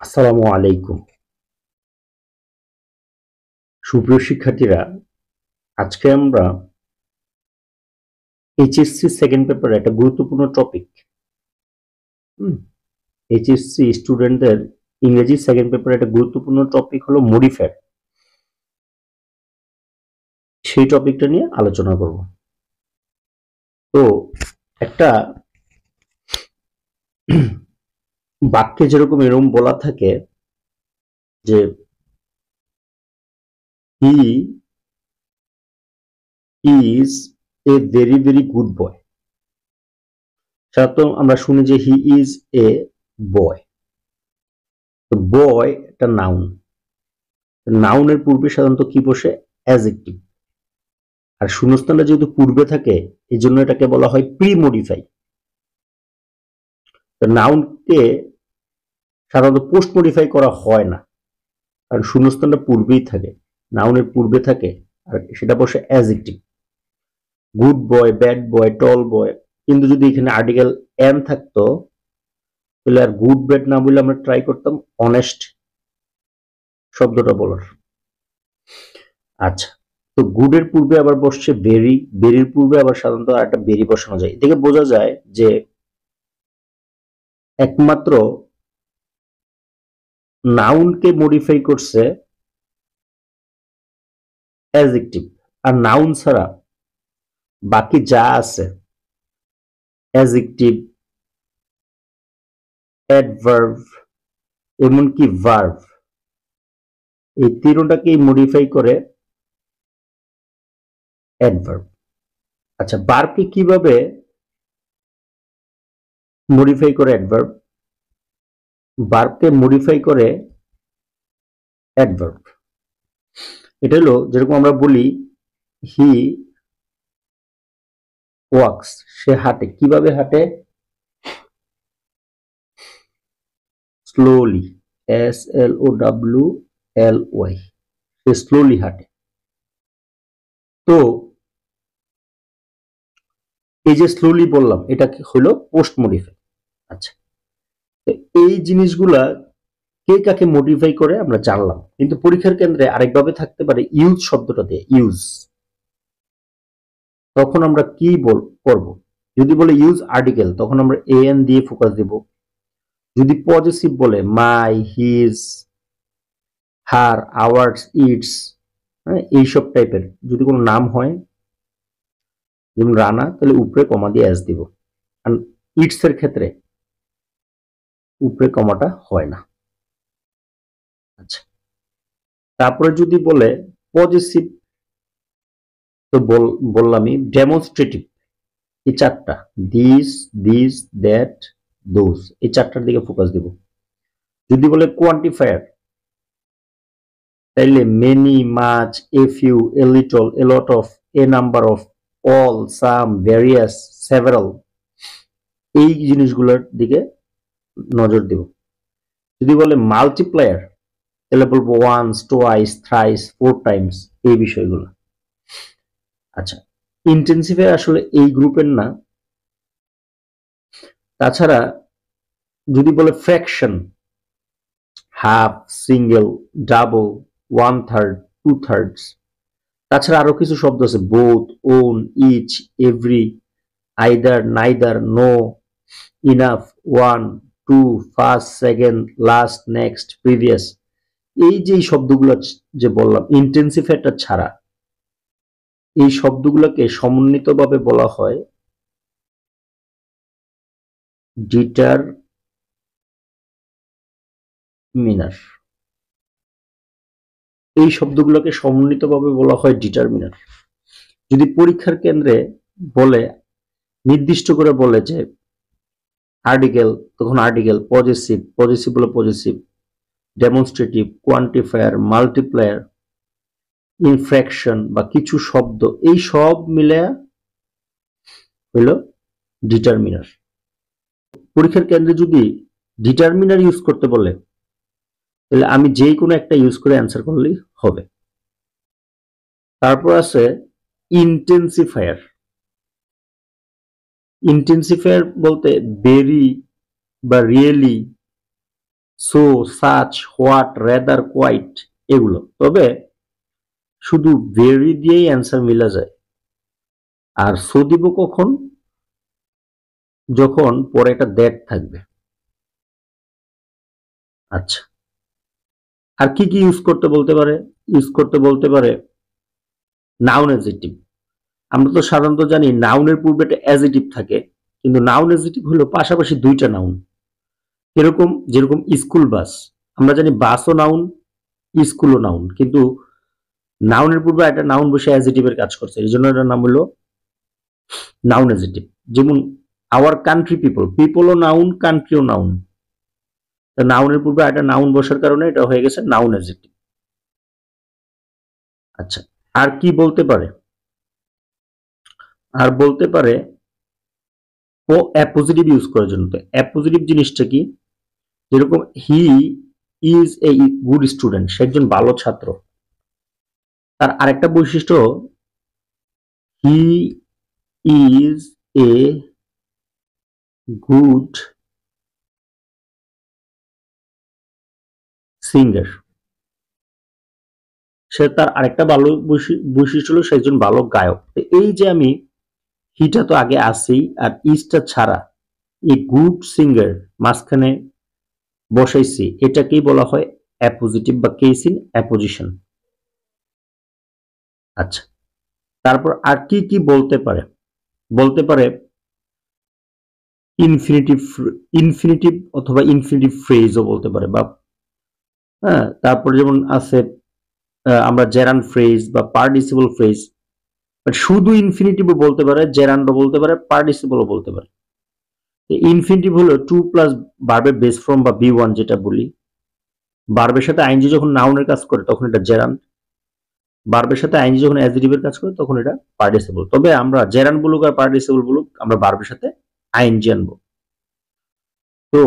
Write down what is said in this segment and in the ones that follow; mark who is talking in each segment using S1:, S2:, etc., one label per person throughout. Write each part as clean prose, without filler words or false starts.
S1: আসসালামু আলাইকুম। সুপ্রিয় শিক্ষার্থীরা, আজকে আমরা এইচএসসি সেকেন্ড পেপারে একটা গুরুত্বপূর্ণ টপিক, এইচএসসি স্টুডেন্টদের ইংরেজি সেকেন্ড পেপারে একটা গুরুত্বপূর্ণ টপিক হলো মডিফায়ার। সেই টপিকটা নিয়ে আলোচনা করব। তো একটা বাক্যে যেরকম এরকম বলা থাকে যে হি is a very very good boy. সাধারণত আমরা শুনি যে হি ইজ এ বয়। তো বয় একটা নাউন। নাউনের পূর্বে সাধারণত কি বসে? অ্যাডজেক্টিভ। আর শূন্যস্থানটা যেহেতু পূর্বে থাকে, এই জন্য এটাকে বলা হয় প্রি মডিফাই। নাউনকে সাধারণত পোস্ট মডিফাই করা হয় না, কারণ শূন্যস্থানটা পূর্বেই থাকে, নাউনের পূর্বে থাকে, আর সেটা বসে adjective. Good boy, bad boy, tall boy. কিন্তু যদি এখানে আর্টিকেল এন থাকতো, তাহলে আর গুড ব্যাড না বলে আমরা ট্রাই করতাম অনেস্ট শব্দটা বলার। আচ্ছা, তো গুডের পূর্বে আবার বসছে বেরি, বেরির পূর্বে আবার সাধারণত একটা বেরি বসানো যায়। এদিকে বোঝা যায় যে একমাত্র নাউনকে মডিফাই করছে অ্যাডজেক্টিভ, আর নাউন ছাড়া বাকি যা আছে অ্যাডজেক্টিভ, অ্যাডভার্ব, এমনকি ভার্ব, এই তিনটাকেই মডিফাই করে অ্যাডভার্ব। আচ্ছা, ভার্বকে কিভাবে মডিফাই করে অ্যাডভার্ব? ভার্বকে মডিফাই করে অ্যাডভার্ব। এটা হলো যেরকম আমরা বলি হি ওয়াক্স, সে হাঁটে। কিভাবে হাঁটে? স্লোলি, SLOWLY, সে স্লোলি হাঁটে। তো এই যে স্লোলি বললাম, এটা হলো পোস্ট মডিফাই। আচ্ছা, এই জিনিসগুলা কে কাকে মডিফাই করে আমরা জানলাম, কিন্তু পরীক্ষার কেন্দ্রে আরেকভাবে থাকতে পারে ইউজ শব্দটা দিয়ে। ইউজ, তখন আমরা কি করব? যদি বলে ইউজ আর্টিকেল, তখন আমরা এন দিয়ে ফোকাস দেব। যদি পজিটিভ বলে মাই, হিজ, হার, আওয়ার্স, ইটস, এইসব টাইপের যদি কোনো নাম হয়, যেমন রানা, তাহলে উপরে কমা দিয়ে এস দিব। আর ইটস এর ক্ষেত্রে উপরে কমাটা হয় না। আচ্ছা, তারপরে যদি বলে পজিটিভ, তো বললামই ডেমনস্ট্রেটিভ, এই চারটা, দিস, দিস, দ্যাট, দোজ, এই চারটার দিকে ফোকাস দিব। যদি বলে কোয়ান্টিফায়ার, তাইলে many, much, a few, a little, A lot of, A number of, all, some, various, several, এই জিনিসগুলোর দিকে নজর দিব। যদি বলে মাল্টিপ্লায়ার, তাহলে বলবো ওয়ান্স, টোয়াইস, থ্রাইস, 4 টাইমস, এই বিষয়গুলো। আচ্ছা, ইন্টেন্সিফায়ার আসলে এই গ্রুপের না। তাছাড়া যদি বলে ফ্র্যাকশন, হাফ, সিঙ্গেল, ডাবল, 1/3, 2/3। তাছাড়া আরো কিছু শব্দ আছে, both, own, each, every, either, neither, no, enough, one, two, first, second, last, next, previous. এই যে শব্দগুলো যে বললাম ইন্টেন্সিফায়ারটা ছাড়া, এই শব্দগুলোকে সমন্বিতভাবে বলা হয় ডিটারমিনার। এই শব্দগুলোকে সমন্বিতভাবে বলা হয় ডিটারমিনার। যদি পরীক্ষার কেন্দ্রে বলে, নির্দিষ্ট করে বলে যে আর্টিকেল, তখন আর্টিকেল, পজেসিভ, পজেসিভ বলে পজেসিভ, ডেমনস্ট্রেটিভ, কোয়ান্টিফায়ার, মাল্টিপ্লায়ার, ইনফ্র্যাকশন বা কিছু শব্দ, এই সব মিলে হইল ডিটারমিনার। পরীক্ষার কেন্দ্রে যদি ডিটারমিনার ইউজ করতে বলে, তাহলে আমি যে কোনো একটা ইউজ করে অ্যান্সার করলেই হবে। তারপর আছে ইন্টেন্সিফায়ার। ইন্টেন্সিফায়ার বলতে ভেরি বা really, so, such, what, rather, quite এগুলো। তবে শুধু ভেরি দিয়েই অ্যান্সার মিলা যায়। আর সো দিব কখন? যখন পরে একটা দ্যাট থাকবে। আচ্ছা, আর কি কি ইউজ করতে বলতে পারে? ইউজ করতে বলতে পারে নাউন অ্যাডজেক্টিভ। আমরা তো সাধারণত জানি নাউনের পূর্বে একটা অ্যাডজেক্টিভ থাকে, কিন্তু নাউন অ্যাডজেক্টিভ হলো পাশাপাশি দুইটা নাউন। এরকম যেরকম স্কুল বাস, আমরা জানি বাসও নাউন, স্কুলও নাউন, কিন্তু নাউনের পূর্বে একটা নাউন বসে অ্যাডজেক্টিভের কাজ করছে, এই জন্য এটার নাম হলো নাউন অ্যাডজেক্টিভ। যেমন আওয়ার কান্ট্রি পিপল, পিপলও নাউন, কান্ট্রিও নাউন। নাউনের পূর্বে একটা নাউন বসার কারণে এটা হয়ে গেছে নাউন অ্যাডজেক্টিভ। আচ্ছা, আর কি বলতে পারে? আর বলতে পারে ও অ্যাপোজিটিভ ইউজ করার জন্য। তো অ্যাপোজিটিভ জিনিসটা কি? যেরকম he is a good student, সে একজন ভালো ছাত্র। তার আরেকটা বৈশিষ্ট্য, he is a good singer, সে তার আরেকটা ভালো বৈশিষ্ট্য হলো সে একজন ভালো গায়ক। এই যে আমি হিটা তো আগে আসেই, আর ইজটা ছাড়া এই গুড সিঙ্গার মাঝখানে বসাইছি, এটাকেই বলা হয় অ্যাপোজিটিভ বা কেস ইন অ্যাপোজিশন। আচ্ছা, তারপর আর কি কি বলতে পারে? বলতে পারে ইনফিনিটিভ, ইনফিনিটিভ অথবা ইনফিনিটিভ ফ্রেজও বলতে পারে। বা হ্যাঁ, তারপর যেমন আছে আমরা জেরান্ড ফ্রেজ বা পার্টিসিপল ফ্রেজ। শুধু ইনফিনিটিভও বলতে পারে, জেরান্ডও বলতে পারে, পার্টিসিপলও বলতে পারে। ইনফিনিটিভ হলো টু প্লাস ভার্বের বেস ফর্ম বা বি ওয়ান যেটা বলি। ভার্বের সাথে আইনজি যখন নাউনের কাজ করে তখন এটা জেরান্ড, ভার্বের সাথে আইনজি যখন অ্যাডজেক্টিভের কাজ করে তখন এটা পার্টিসিপল। তবে আমরা জেরান্ড বলুক আর পার্টিসিপল বলুক, আমরা ভার্বের সাথে আইনজি আনবো। তো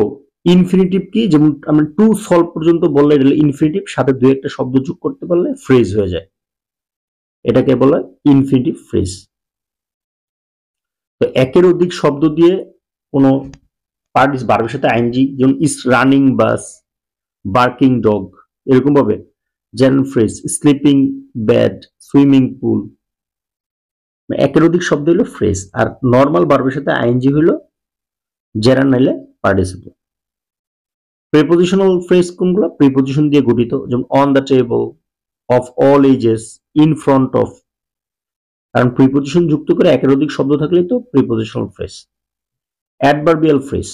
S1: ইনফিনিটিভ কি? যেমন আমরা টু সলভ পর্যন্ত বললে এটা ইনফিনিটিভ, সাথে দুই একটা শব্দ যোগ করতে পারলে ফ্রেজ হয়ে যায়, এটাকে বলা ইনফিনিটিভ ফ্রেজ। তো একের অধিক শব্দ দিয়ে কোনো পার্টিস ভার্বের সাথে আইনজি, যেমন is running bus, barking dog, এরকম ভাবে general phrase sleeping bed, swimming pool, একের অধিক শব্দ হলো ফ্রেজ। আর নর্মাল ভার্বের সাথে আইনজি হলো জেরান নাইলে পার্টিসিপল। প্রিপোজিশনাল ফ্রেজ কোনগুলো? প্রিপোজিশন দিয়ে গঠিত, যেমন on the table, of all ages, in front of. কারণ প্রিপোজিশন যুক্ত করে একের অধিক শব্দ থাকলে তো প্রিপোজিশনাল ফ্রেজ। অ্যাডভার্বিয়াল ফ্রেজ,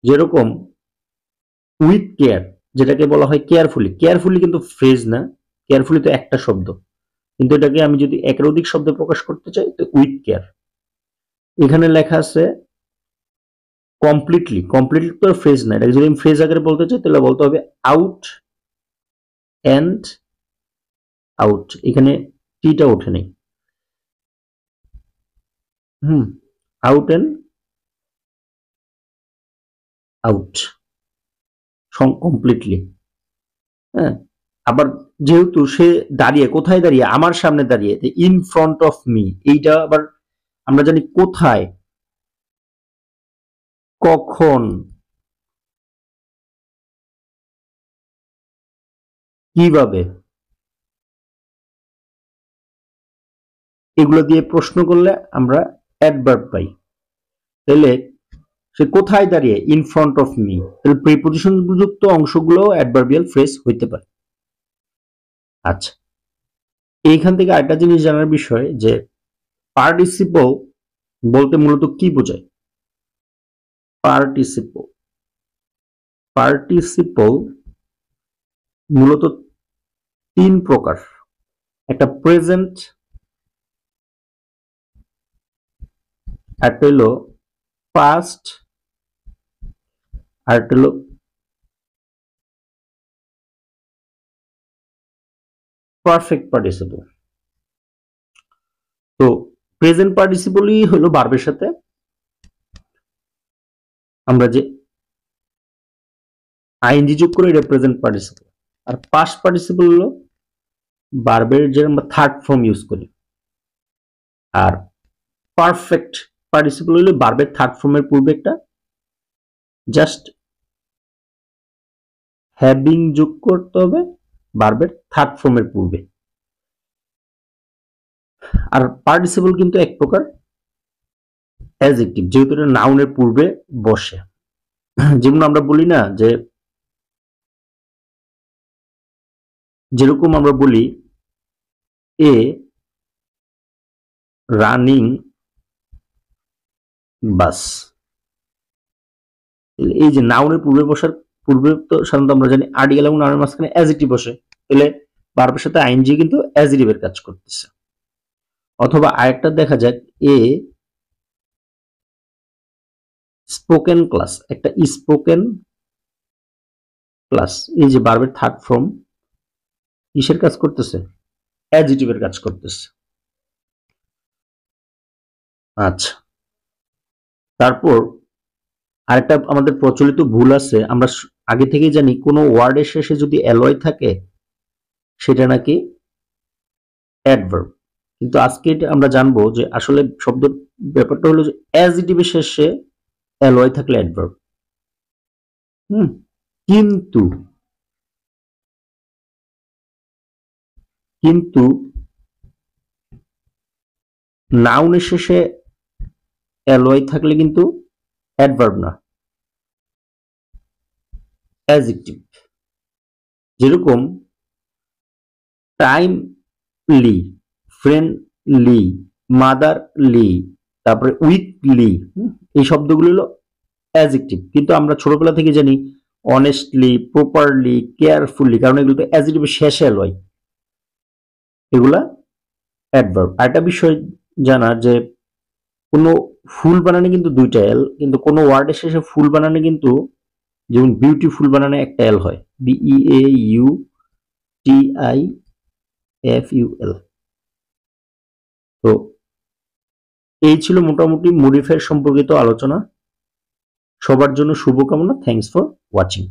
S1: যেরকম উইথ কেয়ার, যেটাকে বলা হয় কেয়ারফুলি। কেয়ারফুলি কিন্তু ফ্রেজ না, কেয়ারফুলি তো একটা শব্দ, কিন্তু এটাকে আমি যদি একের অধিক শব্দে প্রকাশ করতে চাই তো উইথ কেয়ার। এখানে লেখা আছে কমপ্লিটলি, কমপ্লিটলি তো ফ্রেজ না, এটাকে যদি আমি ফ্রেজ আকারে বলতে চাই তাহলে বলতে হবে আউট অ্যান্ড আউট। এখানে টিটা ওঠে নেই। Out and out completely. হ্যাঁ, আবার যেহেতু সে দাঁড়িয়ে, কোথায় দাঁড়িয়ে? আমার সামনে দাঁড়িয়ে, ইন ফ্রন্ট অফ মি, এইটা আবার আমরা জানি কোথায়, কখন, কিভাবে, এগুলো দিয়ে প্রশ্ন করলে আমরা অ্যাডভার্ব পাই। তাহলে সে কোথায় দাঁড়িয়ে? In front of me. তাহলে প্রিপোজিশন যুক্ত অংশগুলো অ্যাডভার্বিয়াল ফ্রেজ হইতে পারে। আচ্ছা, এইখান থেকে আরেকটা জিনিস জানার বিষয় যে পার্টিসিপল বলতে মূলত কি বোঝায়? পার্টিসিপল, পার্টিসিপল মূলত তিন প্রকার। একটা প্রেজেন্ট, একটা হলো পাস্ট, আর একটা হলো পারফেক্ট পার্টিসিপল। তো প্রেজেন্ট পার্টিসিপলই হলো ভার্বের সাথে আমরা যে আইএনজি যোগ করে এটা প্রেজেন্ট পার্টিসিপল। আর পাস্ট পার্টিসিপল হলো ভার্বের যে আমরা থার্ড ফর্ম ইউজ করি। আর পারফেক্ট পার্টিসিপল হলো ভার্বের থার্ড ফর্মের পূর্বে একটা জাস্ট হ্যাভিং যোগ করতে হবে ভার্বের থার্ড ফর্মের পূর্বে। আর পার্টিসিপল কিন্তু এক প্রকার অ্যাডজেক্টিভ, যেহেতু এটা নাউনের পূর্বে বসে। যেমন আমরা বলি না যে, যেরকম আমরা বলি এ রানিং বাস, এই যে নাউনের পূর্বে বসার পূর্বে তো সাধারণত আমরা জানি আর্টিকেল এবং নাউনের মাঝখানে অ্যাডজেক্টিভ বসে, তাহলে ভার্বের সাথে আইএনজি কিন্তু অ্যাডজেক্টিভের কাজ করতেছে। অথবা আরেকটা দেখা যাক, এ স্পোকেন ক্লাস, একটা স্পোকেন ক্লাস, এই যে ভার্বের থার্ড ফর্ম কিসের কাজ করতেছে? অ্যাডজেক্টিভের কাজ করতেছে। আচ্ছা, তারপর আরেকটা আমাদের প্রচলিত ভুল আছে, আমরা আগে থেকেই জানি কোনো ওয়ার্ডের শেষে যদি অ্যালয় থাকে সেটা নাকি অ্যাডভার্ব, কিন্তু আজকে আমরা জানবো যে আসলে শব্দ ব্যাপারটা হলো যে অ্যাডজেক্টিভের শেষে অ্যালয় থাকলে অ্যাডভার্ব। কিন্তু কিন্তু নাউনের শেষে অ্যালয় থাকলে কিন্তু অ্যাডভার্ব না, অ্যাডজেক্টিভ। যেরকম টাইমলি, ফ্রেন্ডলি, মাদারলি, তারপরে উইথলি, এই শব্দগুলো হলো অ্যাডজেক্টিভ, কিন্তু আমরা ছোটবেলা থেকে জানি অনেস্টলি, প্রপারলি, কেয়ারফুলি, কারণ এগুলো তো অ্যাডজেক্টিভের শেষে এলয়, এগুলা অ্যাডভার্ব। আরেকটা বিষয় জানার যে কোনো ফুল বানানে কিন্তু দুইটা এল, কিন্তু কোনো ওয়ার্ডের শেষে ফুল বানানে কিন্তু, যেমন বিউটিফুল বানানে একটা এল হয়, BEAUTIFUL। তো এই ছিল মোটামুটি মডিফায়ার সম্পর্কিত আলোচনা। সবার জন্য শুভকামনা। Thanks for watching.